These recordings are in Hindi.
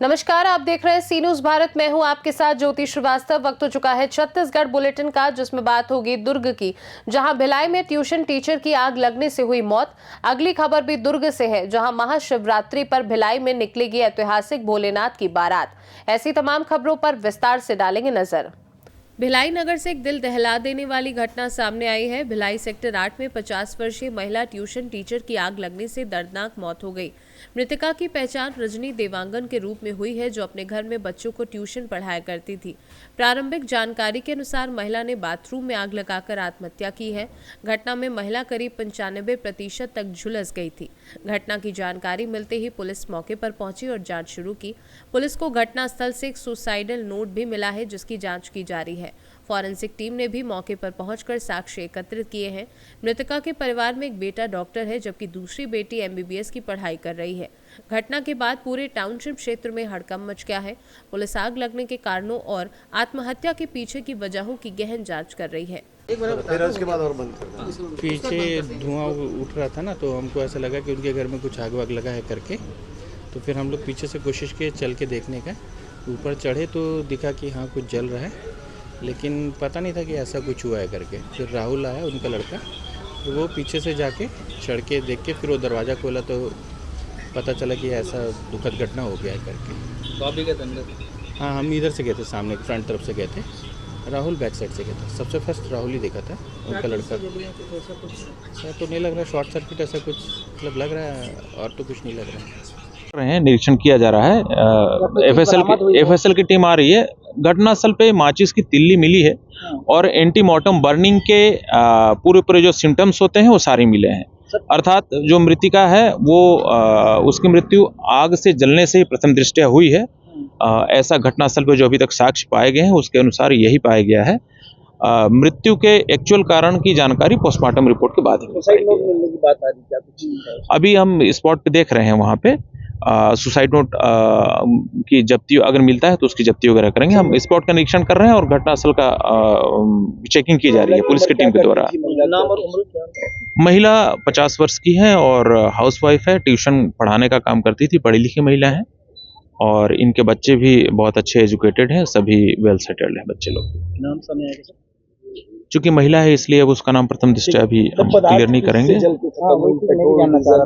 नमस्कार, आप देख रहे हैं सी न्यूज भारत। मैं हूं आपके साथ ज्योति श्रीवास्तव। वक्त हो चुका है छत्तीसगढ़ बुलेटिन का, जिसमें बात होगी दुर्ग की, जहां भिलाई में ट्यूशन टीचर की आग लगने से हुई मौत। अगली खबर भी दुर्ग से है, जहां महाशिवरात्रि पर भिलाई में निकलेगी ऐतिहासिक भोलेनाथ की बारात। ऐसी तमाम खबरों पर विस्तार से डालेंगे नजर। भिलाई नगर से एक दिल दहला देने वाली घटना सामने आई है। भिलाई सेक्टर 8 में 50 वर्षीय महिला ट्यूशन टीचर की आग लगने से दर्दनाक मौत हो गई। मृतका की पहचान रजनी देवांगन के रूप में हुई है, जो अपने घर में बच्चों को ट्यूशन पढ़ाया करती थी। प्रारंभिक जानकारी के अनुसार महिला ने बाथरूम में आग लगाकर आत्महत्या की है। घटना में महिला करीब 95% तक झुलस गई थी। घटना की जानकारी मिलते ही पुलिस मौके पर पहुंची और जांच शुरू की। पुलिस को घटनास्थल से एक सुसाइडल नोट भी मिला है, जिसकी जांच की जा रही है। फॉरेंसिक टीम ने भी मौके पर पहुंचकर साक्ष्य एकत्रित किए हैं। मृतका के परिवार में एक बेटा डॉक्टर है, जबकि दूसरी बेटी MBBS की पढ़ाई कर रही है। घटना के बाद पूरे टाउनशिप क्षेत्र में हड़कंप मच गया है। पुलिस आग लगने के कारणों और आत्महत्या के पीछे की वजहों की गहन जांच कर रही है। फिर उसके बाद और बंद कर दिया। पीछे धुआं उठ रहा था ना, तो हमको ऐसा लगा कि उनके घर में कुछ आग वाग लगा है करके। तो फिर हम लोग पीछे से कोशिश किए चल के देखने का। ऊपर चढ़े तो दिखा कि हाँ कुछ जल रहा है, लेकिन पता नहीं था कि ऐसा कुछ हुआ है करके। फिर राहुल आया, उनका लड़का, तो वो पीछे से जाके चढ़ के देख के फिर वो दरवाज़ा खोला तो पता चला कि ऐसा दुखद घटना हो गया है करके। तो आप भी गए थे अंदर? हाँ, हम इधर से गए थे, सामने फ्रंट तरफ से गए थे। राहुल बैक साइड से गया था। सबसे फर्स्ट राहुल ही देखा था, उनका लड़का। ऐसा तो नहीं लग रहा शॉर्ट सर्किट, ऐसा कुछ मतलब लग रहा है, और तो कुछ नहीं लग रहा है। निरीक्षण किया जा रहा है। एफएसएल की टीम आ रही है। घटनास्थल पे माचिस की तिल्ली मिली है और एंटीमॉर्टम बर्निंग के पूरे जो सिम्टम्स होते हैं वो सारे मिले हैं। अर्थात जो मृतिका है वो उसकी मृत्यु आग से जलने से ही प्रथम दृष्टया हुई है। ऐसा घटनास्थल पे जो अभी तक साक्ष्य पाए गए हैं उसके अनुसार यही पाया गया है। मृत्यु के एक्चुअल कारण की जानकारी पोस्टमार्टम रिपोर्ट के बाद अभी हम स्पॉट पे देख रहे हैं। वहाँ पे सुसाइड नोट की जब्ती अगर मिलता है तो उसकी जब्ती वगैरह करेंगे। हम स्पॉट का निरीक्षण कर रहे हैं और घटनास्थल का चेकिंग की जा रही है पुलिस की टीम के द्वारा। महिला 50 वर्ष की है और हाउसवाइफ है। ट्यूशन पढ़ाने का काम करती थी, पढ़ी लिखी महिला है और इनके बच्चे भी बहुत अच्छे एजुकेटेड हैं, सभी वेल सेटल्ड हैं बच्चे लोग। नाम सामने आया? चूंकि महिला है इसलिए अब उसका नाम प्रथम दृष्टया अभी हम क्लियर नहीं करेंगे।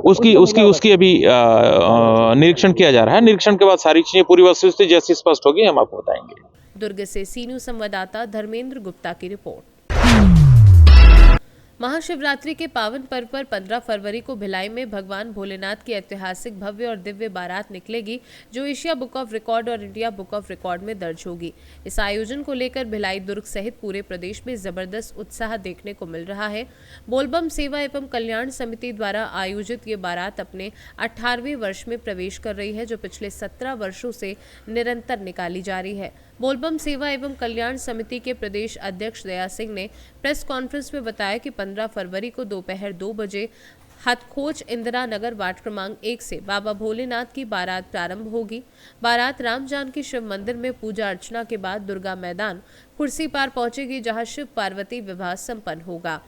उसकी अभी निरीक्षण किया जा रहा है। निरीक्षण के बाद सारी चीजें पूरी वस्तुस्थिति जैसी स्पष्ट होगी हम आपको बताएंगे। दुर्ग से सी न्यूज संवाददाता धर्मेंद्र गुप्ता की रिपोर्ट। महाशिवरात्रि के पावन पर्व पर 15 फरवरी को भिलाई में भगवान भोलेनाथ की ऐतिहासिक भव्य और दिव्य बारात निकलेगी, जो एशिया बुक ऑफ रिकॉर्ड और इंडिया बुक ऑफ रिकॉर्ड में दर्ज होगी। इस आयोजन को लेकर भिलाई, दुर्ग सहित पूरे प्रदेश में जबरदस्त उत्साह देखने को मिल रहा है। बोलबम सेवा एवं कल्याण समिति द्वारा आयोजित ये बारात अपने 18वें वर्ष में प्रवेश कर रही है, जो पिछले 17 वर्षों से निरंतर निकाली जा रही है। बोलबम सेवा एवं कल्याण समिति के प्रदेश अध्यक्ष दया सिंह ने प्रेस कॉन्फ्रेंस में बताया कि 15 फरवरी को दोपहर 2 बजे हथखोच इंदिरा नगर वार्ड क्रमांक 1 से बाबा भोलेनाथ की बारात प्रारंभ होगी। बारात राम जानकी शिव मंदिर में पूजा अर्चना के बाद दुर्गा मैदान कुर्सी पार पहुंचेगी, जहां शिव पार्वती विवाह संपन्न होगा।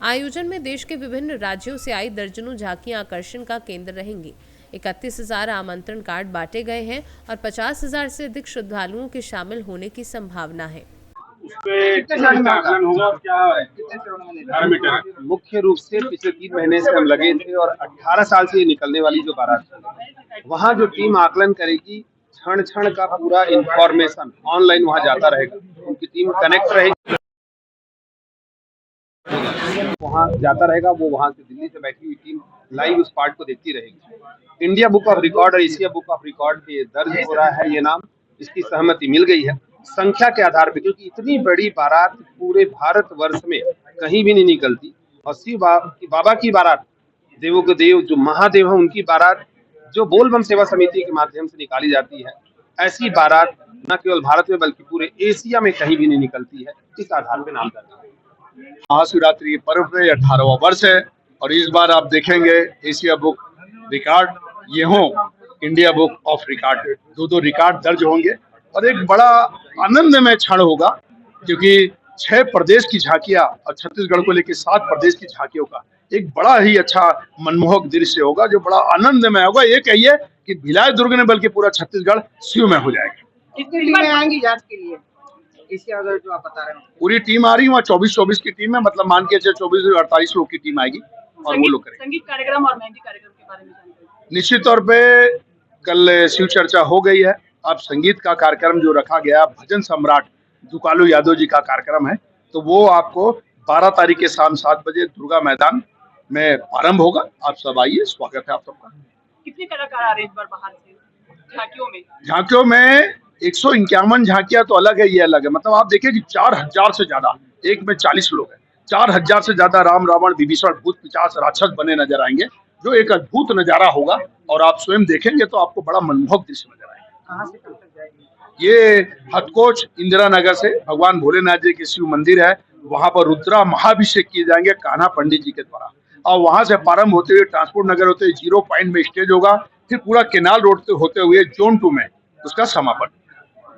आयोजन में देश के विभिन्न राज्यों से आई दर्जनों झांकियां आकर्षण का केंद्र रहेंगी। 31,000 आमंत्रण कार्ड बांटे गए हैं और 50,000 से अधिक श्रद्धालुओं के शामिल होने की संभावना है। मुख्य रूप से पिछले 3 महीने से हम लगे थे और 18 साल से निकलने वाली जो बारात है, वहाँ जो टीम आकलन करेगी, क्षण क्षण का पूरा इंफॉर्मेशन ऑनलाइन वहाँ जाता रहेगा। उनकी टीम कनेक्ट रहेगी, वहाँ जाता रहेगा। वो वहाँ से दिल्ली से बैठी हुई टीम लाइव उस पार्ट को देखती रहेगी। इंडिया बुक ऑफ रिकॉर्ड और एशिया बुक ऑफ रिकॉर्ड पे दर्ज हो रहा है ये नाम, इसकी सहमति मिल गई है संख्या के आधार पे, क्योंकि इतनी बड़ी बारात पूरे भारत वर्ष में कहीं भी नहीं निकलती। और शिव बाबा की बारात, देवों के देव जो महादेव है उनकी बारात जो बोलबम सेवा समिति के माध्यम से निकाली जाती है, ऐसी बारात न केवल भारत में बल्कि पूरे एशिया में कहीं भी नहीं निकलती है। इस आधार पे नाम दर्ज है। महाशिवरात्रि के पर्व पे 18वां वर्ष है और इस बार आप देखेंगे एशिया बुक रिकॉर्ड ये हो, इंडिया बुक ऑफ रिकॉर्ड, दो रिकॉर्ड दर्ज होंगे और एक बड़ा आनंदमय क्षण होगा, क्योंकि 6 प्रदेश की झांकियां और छत्तीसगढ़ को लेकर 7 प्रदेश की झांकियों का एक बड़ा ही अच्छा मनमोहक दृश्य होगा, जो बड़ा आनंदमय होगा। ये कहिए कि भिलाई दुर्ग ने बल्कि पूरा छत्तीसगढ़ शिवमय हो जाएगा। कितनी टीमें आएंगी जांच के लिए? इसके अगर जो आप बता रहे हैं, पूरी टीम आ रही है, वहाँ 24 की टीम है, मतलब मान के चलिए 24 से 48 लोग की टीम आएगी और वो लोग करेंगे। संगीत कार्यक्रम और मेहंदी कार्यक्रम के बारे में जानकारी। निश्चित तौर पे कल शिव चर्चा हो गई है। अब संगीत का कार्यक्रम जो रखा गया, भजन सम्राट दुकालू यादव जी का कार्यक्रम है, तो वो आपको 12 तारीख के शाम 7 बजे दुर्गा मैदान में प्रारंभ होगा। आप सब आइए, स्वागत है आप सबका। कितने कलाकार आ रहे हैं इस बार बाहर से झांकियों में? झांकियों में 151 झांकियां तो अलग है, ये अलग है। मतलब आप देखिए कि 4000 से ज्यादा, एक में 40 लोग हैं, 4000 से ज्यादा राम रावण विभीषण भूत पिशाच राक्षस बने नजर आएंगे, जो एक अद्भुत नजारा होगा। और आप स्वयं देखेंगे तो आपको बड़ा मनमोहक दृश्य नजर आएगा। कहाँ से कब तक जाएगी? ये हथकोच इंदिरा नगर से भगवान भोलेनाथ जी के शिव मंदिर है, वहां पर रुद्रा महाभिषेक किए जाएंगे कान्हा पंडित जी के द्वारा, और वहां से प्रारंभ होते हुए ट्रांसपोर्ट नगर होते हुए 0 पॉइंट में स्टेज होगा, फिर पूरा केनाल रोड से होते हुए जोन 2 में उसका समापन।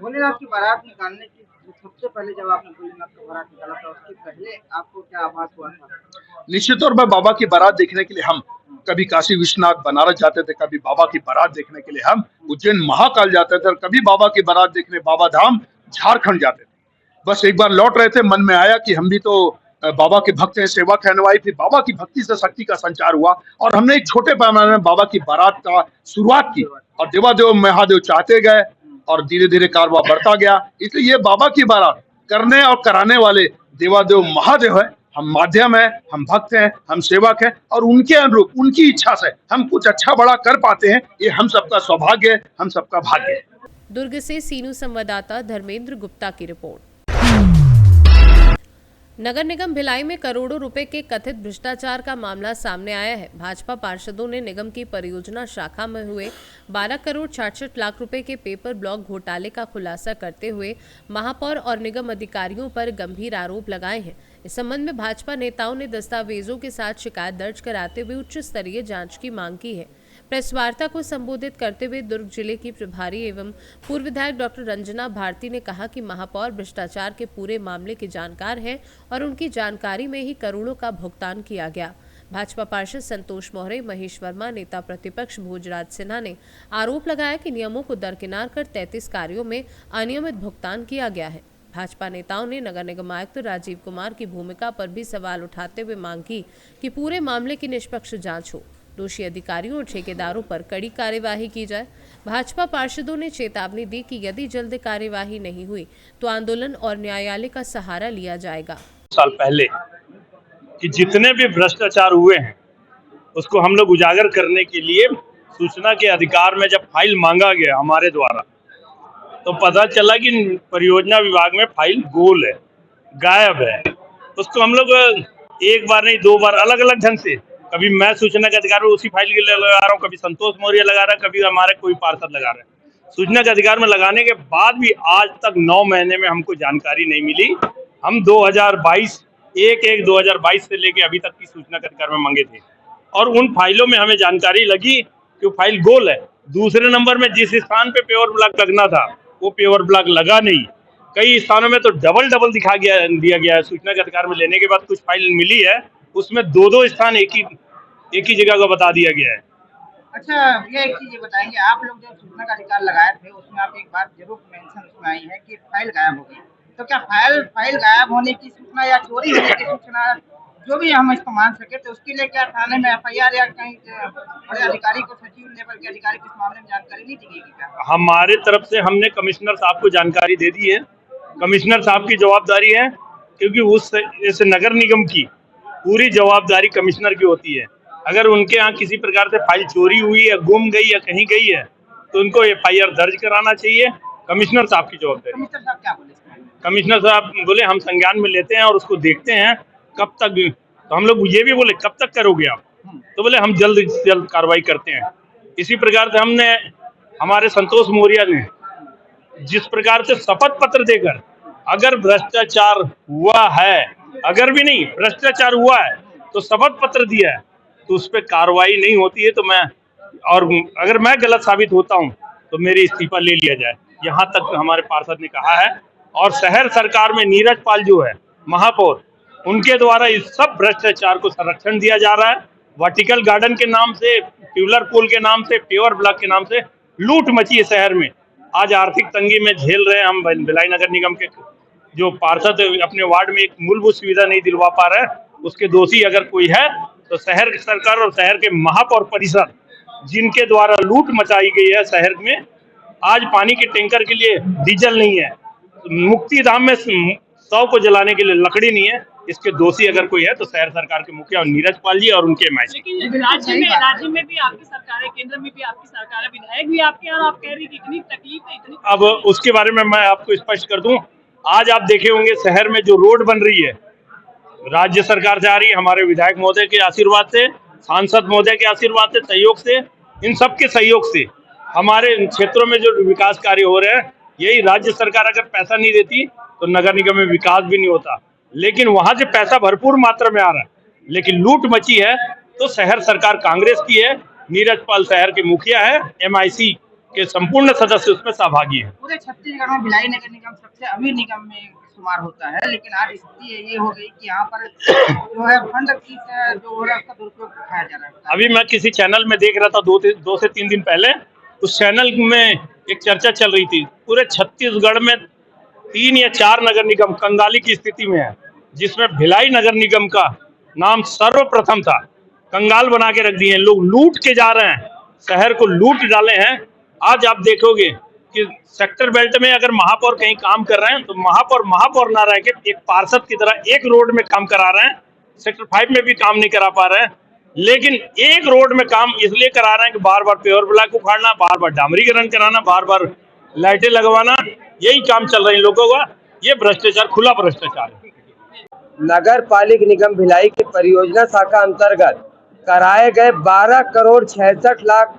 भोलेनाथ की बारात निकालने की सबसे पहले जब आपने भोलेनाथ का बारात निकाला था, उसके पहले आपको क्या आभास हुआ था? निश्चित तौर पर बाबा की बारात देखने के लिए हम कभी काशी विश्वनाथ बनारस जाते थे, कभी बाबा की बारात देखने के लिए हम उज्जैन महाकाल जाते थे, और कभी बाबा की बारात देखने बाबा धाम झारखंड जाते थे। बस एक बार लौट रहे थे, मन में आया कि हम भी तो बाबा के भक्त हैं, सेवा कहनवाई, फिर बाबा की भक्ति से शक्ति का संचार हुआ और हमने एक छोटे पैमाने में बाबा की बारात का शुरुआत की, और देवादेव महादेव चाहते गए और धीरे धीरे कारवा बढ़ता गया। इसलिए ये बाबा की बारात करने और कराने वाले देवादेव महादेव है, हम माध्यम है, हम भक्त हैं, हम सेवक हैं, और उनके अनुरूप उनकी इच्छा से हम कुछ अच्छा बड़ा कर पाते हैं। ये हम सबका सौभाग्य है, हम सबका भाग्य है। दुर्ग से सीनू संवाददाता धर्मेंद्र गुप्ता की रिपोर्ट। नगर निगम भिलाई में करोड़ों रुपए के कथित भ्रष्टाचार का मामला सामने आया है। भाजपा पार्षदों ने निगम की परियोजना शाखा में हुए 12 करोड़ 66 लाख रुपए के पेपर ब्लॉक घोटाले का खुलासा करते हुए महापौर और निगम अधिकारियों पर गंभीर आरोप लगाए हैं। इस संबंध में भाजपा नेताओं ने दस्तावेजों के साथ शिकायत दर्ज कराते हुए उच्च स्तरीय जांच की मांग की है। प्रेस वार्ता को संबोधित करते हुए दुर्ग जिले की प्रभारी एवं पूर्व विधायक डॉक्टर रंजना भारती ने कहा कि महापौर भ्रष्टाचार के पूरे मामले के जानकार हैं और उनकी जानकारी में ही करोड़ों का भुगतान किया गया। भाजपा पार्षद संतोष मोहरे, महेश वर्मा, नेता प्रतिपक्ष भोजराज सिन्हा ने आरोप लगाया कि नियमों को दरकिनार कर 33 कार्यों में अनियमित भुगतान किया गया है। भाजपा नेताओं ने नगर निगम आयुक्त राजीव कुमार की भूमिका पर भी सवाल उठाते हुए मांग की कि पूरे मामले की निष्पक्ष जांच हो, दोषी अधिकारियों और ठेकेदारों पर कड़ी कार्यवाही की जाए। भाजपा पार्षदों ने चेतावनी दी कि यदि जल्द कार्यवाही नहीं हुई तो आंदोलन और न्यायालय का सहारा लिया जाएगा। साल पहले कि जितने भी भ्रष्टाचार हुए हैं उसको हम लोग उजागर करने के लिए सूचना के अधिकार में जब फाइल मांगा गया हमारे द्वारा, तो पता चला कि परियोजना विभाग में फाइल गोल है, गायब है। उसको हम लोग एक बार नहीं 2 बार अलग अलग ढंग से, कभी मैं सूचना के अधिकार में उसी फाइल के लिए लगा रहा हूँ, कभी संतोष मौर्य लगा रहा है, कभी हमारे कोई पार्षद लगा रहे हैं। सूचना के अधिकार में लगाने के बाद भी आज तक 9 महीने में हमको जानकारी नहीं मिली। हम 2022 से लेके अभी तक की सूचना के अधिकार में मांगे थे और उन फाइलों में हमें जानकारी लगी कि फाइल गोल है। दूसरे नंबर में जिस स्थान पे पेवर ब्लॉक लगना था वो पेवर ब्लॉक लगा नहीं, कई स्थानों में तो डबल दिया गया है। सूचना के अधिकार में लेने के बाद कुछ फाइल मिली है, उसमें 2 स्थान एक ही जगह को बता दिया गया है। अच्छा, ये एक चीज बताएंगे, आप लोग जो सूचना का अधिकार लगाए थे उसमें आप एक बात जरूर मेंशन उसमें आई है कि फाइल गायब हो गई, तो क्या फाइल गायब होने की सूचना या चोरी होने की सूचना जो भी हम इसको मान सके, तो उसके लिए क्या थाने में FIR या कहीं बड़े अधिकारी को, सचिव लेवल के अधिकारी को इस मामले में जानकारी नहीं दी गई क्या? हमारे तरफ से हमने कमिश्नर साहब को जानकारी दे दी है। कमिश्नर साहब की जवाबदारी है, क्योंकि इस नगर निगम की पूरी जवाबदारी कमिश्नर की होती है। अगर उनके यहाँ किसी प्रकार से फाइल चोरी हुई या गुम गई या कहीं गई है तो उनको FIR दर्ज कराना चाहिए। कमिश्नर साहब की जवाबदारी। कमिश्नर साहब क्या बोले? कमिश्नर साहब बोले हम संज्ञान में लेते हैं और उसको देखते हैं कब तक। तो हम लोग ये भी बोले कब तक करोगे आप, तो बोले हम जल्द से जल्द कार्रवाई करते हैं। इसी प्रकार से हमने हमारे संतोष मौर्य ने जिस प्रकार से शपथ पत्र देकर अगर भ्रष्टाचार हुआ है, अगर भी नहीं भ्रष्टाचार हुआ है तो शपथ पत्र दिया है, तो उस पर कार्रवाई नहीं होती है तो अगर मैं गलत साबित होता हूं तो मेरी इस्तीफा ले लिया जाए, यहाँ तक हमारे पार्षद ने कहा है। और शहर सरकार में नीरज पाल जो है महापौर, उनके द्वारा इस सब भ्रष्टाचार को संरक्षण दिया जा रहा है। वर्टिकल गार्डन के नाम से, ट्यूबलर पूल के नाम से, पेवर ब्लॉक के नाम से लूट मची है शहर में। आज आर्थिक तंगी में झेल रहे हैं हम। भिलाई नगर निगम के जो पार्षद अपने वार्ड में एक मूलभूत सुविधा नहीं दिलवा पा रहे हैं, उसके दोषी अगर कोई है तो शहर सरकार और शहर के महापौर परिषद, जिनके द्वारा लूट मचाई गई है शहर में। आज पानी के टैंकर के लिए डीजल नहीं है, मुक्ति धाम में 100 को जलाने के लिए लकड़ी नहीं है। इसके दोषी अगर कोई है तो शहर सरकार के मुखिया नीरज पाल जी और उनके एमआईसी। लेकिन राज्य में भी आपकी सरकार है, केंद्र में भी आपकी सरकार है, विधायक भी आपके, और आप कह रही कि इतनी तकलीफ है, इतनी। अब उसके बारे में मैं आपको स्पष्ट कर दूं, आज आप देखे होंगे शहर में जो रोड बन रही है, राज्य सरकार से आ रही है, हमारे विधायक महोदय के आशीर्वाद से, सांसद महोदय के आशीर्वाद से, सहयोग से, इन सबके सहयोग से हमारे क्षेत्रों में जो विकास कार्य हो रहे हैं, यही राज्य सरकार अगर पैसा नहीं देती तो नगर निगम में विकास भी नहीं होता। लेकिन वहां से पैसा भरपूर मात्रा में आ रहा है, लेकिन लूट मची है तो शहर सरकार कांग्रेस की है। नीरज पाल शहर के मुखिया है, एमआईसी के संपूर्ण सदस्य उसमें सहभागी है। पूरे छत्तीसगढ़ में भिलाई नगर निगम सबसे अमीर निगम में शुमार होता है, लेकिन आज स्थिति ये हो गई कि यहाँ पर जो है फंड की जो हो रहा है उसका दुरुपयोग उठाया जा रहा है। अभी मैं किसी चैनल में देख रहा था 2 से 3 दिन पहले, उस चैनल में एक चर्चा चल रही थी, पूरे छत्तीसगढ़ में 3 या 4 नगर निगम कंगाली की स्थिति में है, जिसमें भिलाई नगर निगम का नाम सर्वप्रथम था। कंगाल बना के रख दिए हैं, लोग लूट के जा रहे हैं, शहर को लूट डाले हैं। आज आप देखोगे कि सेक्टर बेल्ट में अगर महापौर कहीं काम कर रहे हैं तो महापौर ना रह के एक पार्षद की तरह एक रोड में काम करा रहे हैं। सेक्टर 5 में भी काम नहीं करा पा रहे हैं, लेकिन एक रोड में काम इसलिए करा रहे हैं कि बार बार पेवर ब्लॉक उखाड़ना, बार बार डामरीकरण कराना, बार बार लाइटें लगवाना, यही काम चल रहे हैं लोगों का। ये भ्रष्टाचार, खुला भ्रष्टाचार है। नगर पालिक निगम भिलाई की परियोजना शाखा अंतर्गत कराए गए 12 करोड़ 66 लाख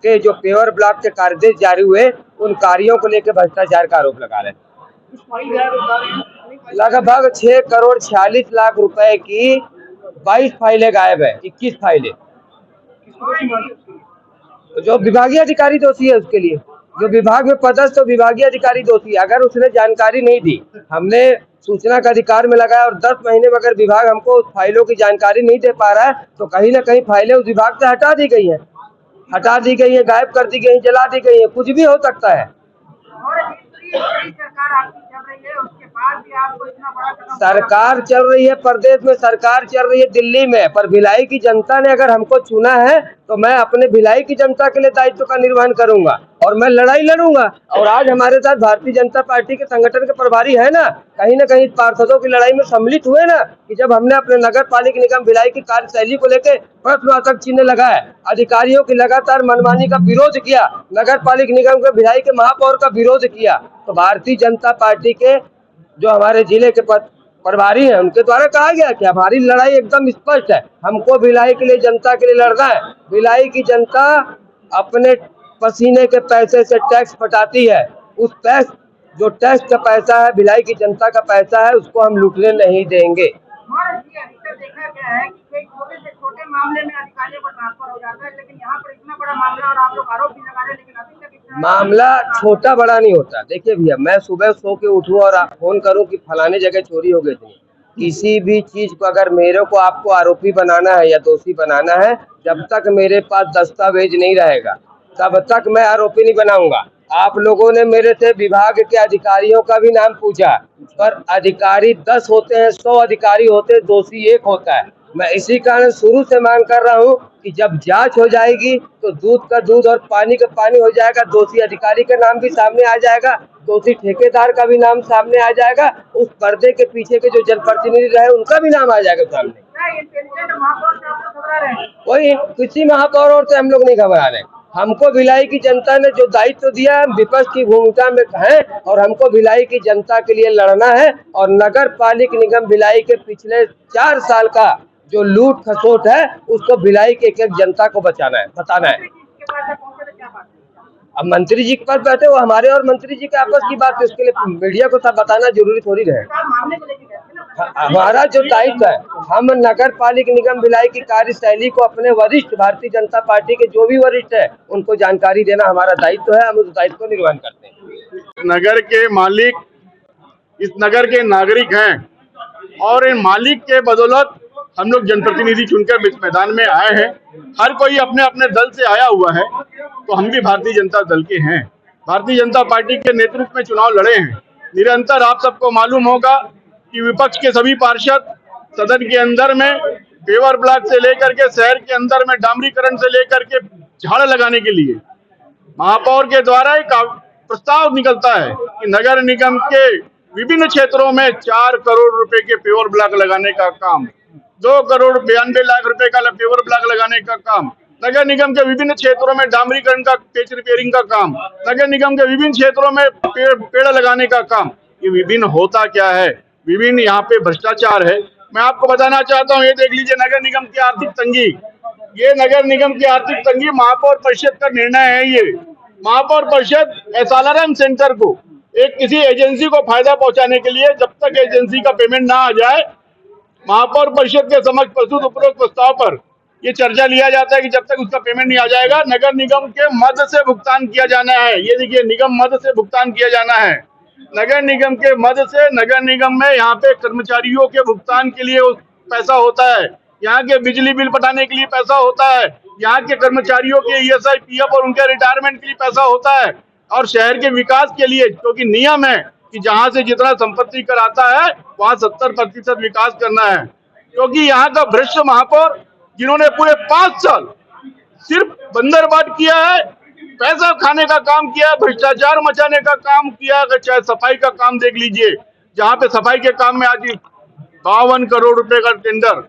के जो पेवर ब्लॉक के कार्य जारी हुए, उन कार्यों को लेकर भ्रष्टाचार का आरोप लगा रहे हैं। लगभग 6 करोड़ 46 लाख रुपए की 22 फाइलें गायब है, 21 फाइलें। जो विभागीय अधिकारी दोषी है, उसके लिए जो विभाग में पदस्थ विभागीय अधिकारी दोषी है। अगर उसने जानकारी नहीं दी, हमने सूचना का अधिकार में लगाया और 10 महीने में अगर विभाग हमको उस फाइलों की जानकारी नहीं दे पा रहा है तो कहीं ना कहीं फाइलें उस विभाग से हटा दी गई हैं, गायब कर दी गई, जला दी गई है, कुछ भी हो सकता है। सरकार चल रही है, प्रदेश में सरकार चल रही है, दिल्ली में, पर भिलाई की जनता ने अगर हमको चुना है तो मैं अपने भिलाई की जनता के लिए दायित्व का निर्वहन करूंगा और मैं लड़ाई लड़ूंगा। और आज हमारे साथ भारतीय जनता पार्टी के संगठन के प्रभारी है ना कहीं पार्षदों की लड़ाई में सम्मिलित हुए ना, कि जब हमने अपने नगर पालिक निगम भिलाई की कार्यशैली को लेकर प्रश्नवाचक चिन्ह लगाए, अधिकारियों की लगातार मनमानी का विरोध किया, नगर पालिक निगम के भिलाई के महापौर का विरोध किया, तो भारतीय जनता पार्टी के जो हमारे जिले के प्रभारी हैं उनके द्वारा कहा गया कि हमारी लड़ाई एकदम स्पष्ट है, हमको भिलाई के लिए, जनता के लिए लड़ना है। भिलाई की जनता अपने पसीने के पैसे से टैक्स पटाती है, उस टैक्स जो टैक्स का पैसा है, भिलाई की जनता का पैसा है, उसको हम लूटने नहीं देंगे। देखा गया है कि छोटे से छोटे मामले में अधिकारियों को ट्रांसफर हो जाता है, लेकिन यहाँ पर इतना बड़ा मामला और आप लोग आरोप भी लगा रहे हैं, लेकिन अभी तक मामला छोटा बड़ा नहीं होता। देखिए भैया, मैं सुबह सो के उठूं और फोन करूं कि फलाने जगह चोरी हो गई थी, किसी भी चीज को अगर मेरे को आपको आरोपी बनाना है या दोषी बनाना है, जब तक मेरे पास दस्तावेज नहीं रहेगा तब तक मैं आरोपी नहीं बनाऊंगा। आप लोगों ने मेरे से विभाग के अधिकारियों का भी नाम पूछा, पर अधिकारी 10 होते हैं, 100 अधिकारी होते हैं, दोषी 1 होता है। मैं इसी कारण शुरू से मांग कर रहा हूं कि जब जांच हो जाएगी तो दूध का दूध और पानी का पानी हो जाएगा, दोषी अधिकारी का नाम भी सामने आ जाएगा, दोषी ठेकेदार का भी नाम सामने आ जाएगा, उस पर्दे के पीछे के जो जनप्रतिनिधि रहे उनका भी नाम आ जाएगा सामने। कोई किसी महापौर और से हम लोग नहीं घबरा रहे। हमको भिलाई की जनता ने जो दायित्व दिया है, विपक्ष की भूमिका में है और हमको भिलाई की जनता के लिए लड़ना है। और नगर पालिक निगम भिलाई के पिछले 4 साल का जो लूट खसोट है, उसको भिलाई के एक जनता को बताना है। अब मंत्री जी के पास बैठे, वो हमारे और मंत्री जी के आपस की बात है, उसके लिए मीडिया को सब बताना जरूरी थोड़ी है। हमारा जो दायित्व है, हम नगर पालिक निगम भिलाई की कार्यशैली को अपने वरिष्ठ भारतीय जनता पार्टी के जो भी वरिष्ठ है उनको जानकारी देना हमारा दायित्व है, हम उस दायित्व को निर्वहन करते हैं। नगर के मालिक इस नगर के नागरिक हैं, और इन मालिक के बदौलत हम लोग जनप्रतिनिधि चुनकर इस मैदान में आए हैं। हर कोई अपने अपने दल से आया हुआ है, तो हम भी भारतीय जनता दल के हैं। भारतीय जनता पार्टी के नेतृत्व में चुनाव लड़े हैं। निरंतर आप सबको मालूम होगा कि विपक्ष के सभी पार्षद सदन के अंदर में पेवर ब्लॉक से लेकर के शहर के अंदर में डामरीकरण से लेकर के झाड़ लगाने के लिए महापौर के द्वारा एक प्रस्ताव निकलता है कि नगर निगम के विभिन्न क्षेत्रों में 4 करोड़ रुपए के पेवर ब्लॉक लगाने का काम, 2 करोड़ 92 लाख रुपए का पेवर ब्लॉक लगाने का काम, नगर निगम के विभिन्न क्षेत्रों में डामरीकरण का पेच रिपेयरिंग का काम, नगर निगम के विभिन्न क्षेत्रों में पेड़ लगाने का काम। ये विभिन्न होता क्या है? विभिन्न यहाँ पे भ्रष्टाचार है। मैं आपको बताना चाहता हूँ, ये देख लीजिए नगर निगम की आर्थिक तंगी। ये नगर निगम की आर्थिक तंगी महापौर परिषद का निर्णय है। ये महापौर परिषद SLRM सेंटर को एक किसी एजेंसी को फायदा पहुंचाने के लिए जब तक एजेंसी का पेमेंट ना आ जाए, महापौर परिषद के समक्ष प्रस्तुत उपरोक्त प्रस्ताव पर ये चर्चा लिया जाता है कि जब तक उसका पेमेंट नहीं आ जाएगा नगर निगम के मद से भुगतान किया जाना है। ये देखिए, निगम मद से भुगतान किया जाना है। नगर निगम के मद से नगर निगम में यहाँ पे कर्मचारियों के भुगतान के लिए पैसा होता है, यहाँ के बिजली बिल पटाने के लिए पैसा होता है, यहाँ के कर्मचारियों के ESI PF और उनके रिटायरमेंट के लिए पैसा होता है, और शहर के विकास के लिए, क्योंकि नियम है कि जहां से जितना संपत्ति कर आता है वहां 70% विकास करना है। क्योंकि यहाँ का भ्रष्ट महापौर जिन्होंने पूरे 5 साल सिर्फ बंदरबाट किया है, पैसा खाने का काम किया, भ्रष्टाचार मचाने का काम किया। चाहे सफाई का काम देख लीजिए, जहाँ पे सफाई के काम में आज 52 करोड़ रुपए का टेंडर,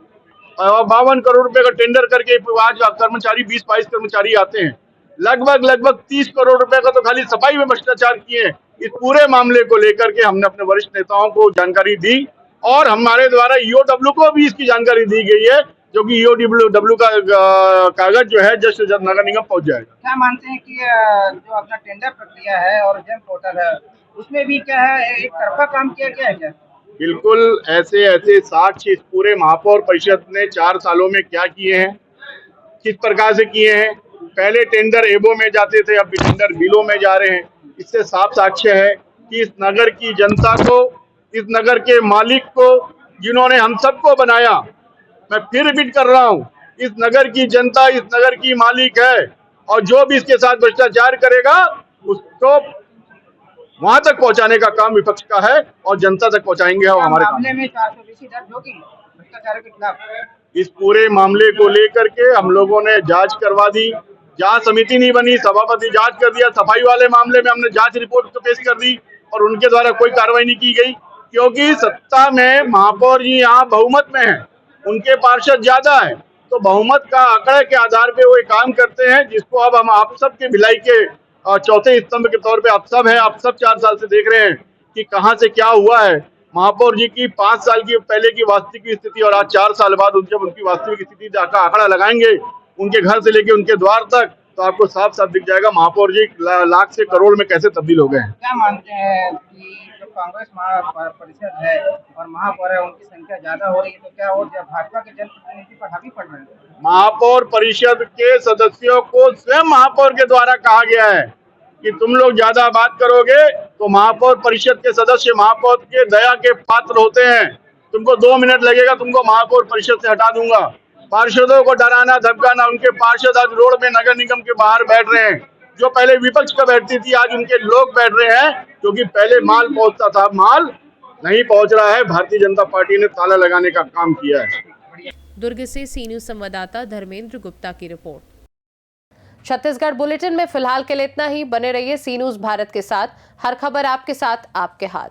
52 करोड़ रुपए का टेंडर करके आज कर्मचारी 20-22 कर्मचारी आते हैं। लगभग 30 करोड़ रुपए का तो खाली सफाई में भ्रष्टाचार किए हैं। इस पूरे मामले को लेकर के हमने अपने वरिष्ठ नेताओं को जानकारी दी और हमारे द्वारा EOW को भी इसकी जानकारी दी गई है, जो कि EOW का कागज जो है जस्ट नगर निगम पहुंच जाएगा। क्या मानते हैं कि जो अपना टेंडर प्रक्रिया है और जन पोर्टल है उसमें भी क्या है, एक तरफा काम किया गया है क्या? बिल्कुल ऐसे साक्ष्य इस पूरे महापौर परिषद ने 4 सालों में क्या किए हैं, किस प्रकार से किए हैं। पहले टेंडर एबो में जाते थे, अब टेंडर बिलो में जा रहे हैं। इससे साफ साक्ष्य है कि इस नगर की जनता को, इस नगर के मालिक को, जिन्होंने हम सबको बनाया, मैं फिर रिपीट कर रहा हूँ, इस नगर की जनता इस नगर की मालिक है, और जो भी इसके साथ भ्रष्टाचार करेगा उसको वहां तक पहुंचाने का काम विपक्ष का है और जनता तक पहुंचाएंगे हम हमारे मामले में 420 दर्ज होगी भ्रष्टाचार के खिलाफ। इस पूरे मामले को लेकर के हम लोगों ने जांच करवा दी। जांच समिति नहीं बनी, सभापति जांच कर दिया। सफाई वाले मामले में हमने जांच रिपोर्ट तो पेश कर दी और उनके द्वारा कोई कार्रवाई नहीं की गई, क्योंकि सत्ता में महापौर जी यहाँ बहुमत में है, उनके पार्षद ज्यादा है, तो बहुमत का आंकड़े के आधार पे वो एक काम करते हैं, जिसको अब हम आप सबके भिलाई के चौथे स्तंभ के तौर पे आप सब हैं, आप सब 4 साल से देख रहे हैं कि कहां से क्या हुआ है। महापौर जी की 5 साल की पहले की वास्तविक स्थिति और आज 4 साल बाद जब उनकी वास्तविक स्थिति का आंकड़ा लगाएंगे उनके घर से लेके उनके द्वार तक, तो आपको साफ साफ दिख जाएगा महापौर जी लाख से करोड़ में कैसे तब्दील हो गए हैं। क्या मानते हैं कि जो कांग्रेस महापरिषद है और महापौर है उनकी संख्या ज्यादा हो रही है, तो क्या वो भाजपा के जनप्रतिनिधि पर हावी पड़ रहे हैं? महापौर परिषद के सदस्यों को स्वयं महापौर के द्वारा कहा गया है कि तुम लोग ज्यादा बात करोगे तो महापौर परिषद के सदस्य महापौर के दया के पात्र होते हैं, तुमको 2 मिनट लगेगा, तुमको महापौर परिषद से हटा दूंगा। पार्षदों को डराना धमकाना, उनके पार्षद आज रोड में नगर निगम के बाहर बैठ रहे हैं। जो पहले विपक्ष का बैठती थी आज उनके लोग बैठ रहे हैं, क्योंकि पहले माल पहुंचता था, माल नहीं पहुंच रहा है। भारतीय जनता पार्टी ने ताला लगाने का काम किया है। दुर्ग से सी न्यूज संवाददाता धर्मेंद्र गुप्ता की रिपोर्ट। छत्तीसगढ़ बुलेटिन में फिलहाल के लिए इतना ही। बने रहिए सी न्यूज भारत के साथ, हर खबर आपके साथ, आपके हाथ।